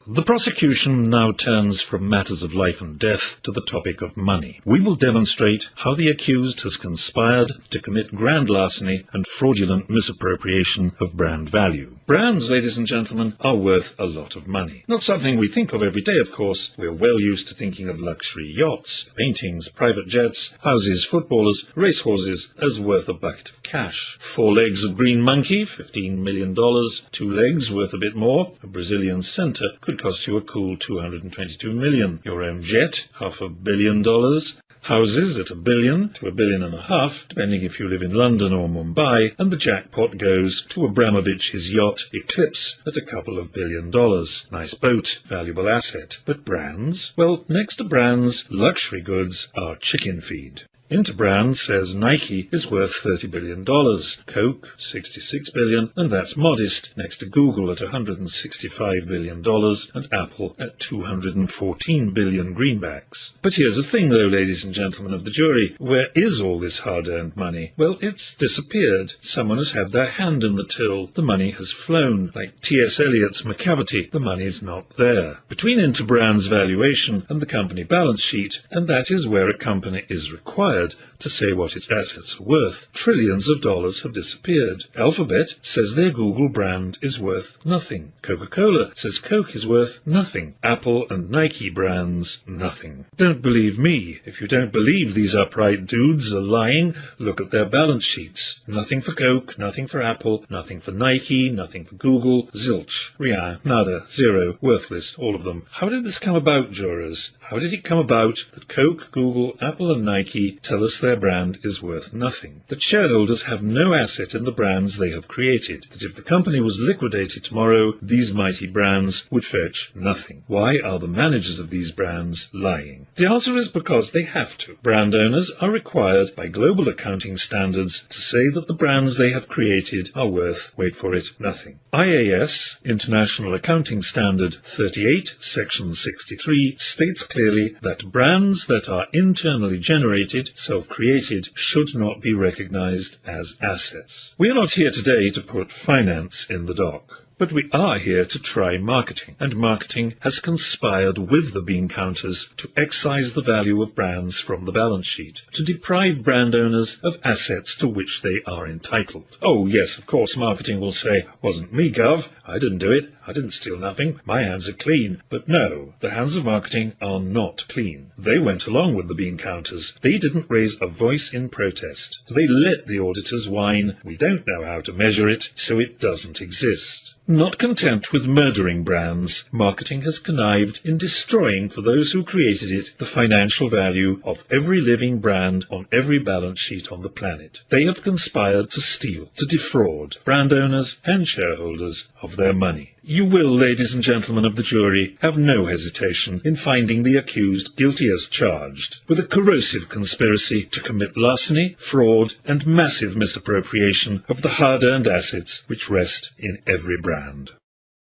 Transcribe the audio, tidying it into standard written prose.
The prosecution now turns from matters of life and death to the topic of money. We will demonstrate how the accused has conspired to commit grand larceny and fraudulent misappropriation of brand value. Brands, ladies and gentlemen, are worth a lot of money. Not something we think of every day, of course. We're well used to thinking of luxury yachts, paintings, private jets, houses, footballers, racehorses as worth a bucket of cash. 4 legs of green monkey, $15 million. 2 legs worth a bit more. A Brazilian center could cost you a cool $222 million. Your own jet, $500 million. Houses at $1 billion to $1.5 billion, depending if you live in London or Mumbai, and the jackpot goes to Abramovich's yacht Eclipse at a couple of $1 billion. Nice boat, valuable asset. But brands? Well, next to brands, luxury goods are chicken feed. Interbrand says Nike is worth $30 billion, Coke $66 billion, and that's modest next to Google at $165 billion and Apple at $214 billion greenbacks. But here's the thing though, ladies and gentlemen of the jury, where is all this hard-earned money? Well, it's disappeared. Someone has had their hand in the till. The money has flown. Like T.S. Eliot's McCavity, the money's not there. Between Interbrand's valuation and the company balance sheet, and that is where a company is required to say what its assets are worth, trillions of dollars have disappeared. Alphabet says their Google brand is worth nothing. Coca-Cola says Coke is worth nothing. Apple and Nike brands, nothing. Don't believe me. If you don't believe these upright dudes are lying, look at their balance sheets. Nothing for Coke, nothing for Apple, nothing for Nike, nothing for Google, zilch, rien, nada, zero, worthless, all of them. How did this come about, jurors? How did it come about that Coke, Google, Apple and Nike tell us their brand is worth nothing? That shareholders have no asset in the brands they have created. That if the company was liquidated tomorrow, these mighty brands would fetch nothing. Why are the managers of these brands lying? The answer is because they have to. Brand owners are required by global accounting standards to say that the brands they have created are worth, wait for it, nothing. IAS, International Accounting Standard 38, Section 63, states clearly that brands that are internally generated, self-created, should not be recognized as assets. We are not here today to put finance in the dock. But we are here to try marketing, and marketing has conspired with the bean counters to excise the value of brands from the balance sheet, to deprive brand owners of assets to which they are entitled. Oh yes, of course, marketing will say, wasn't me, Gov, I didn't do it, I didn't steal nothing, my hands are clean. But no, the hands of marketing are not clean. They went along with the bean counters. They didn't raise a voice in protest. They let the auditors whine, we don't know how to measure it, so it doesn't exist. Not content with murdering brands, marketing has connived in destroying for those who created it the financial value of every living brand on every balance sheet on the planet. They have conspired to steal, to defraud brand owners and shareholders of their money. You will, ladies and gentlemen of the jury, have no hesitation in finding the accused guilty as charged with a corrosive conspiracy to commit larceny, fraud, and massive misappropriation of the hard-earned assets which rest in every brand.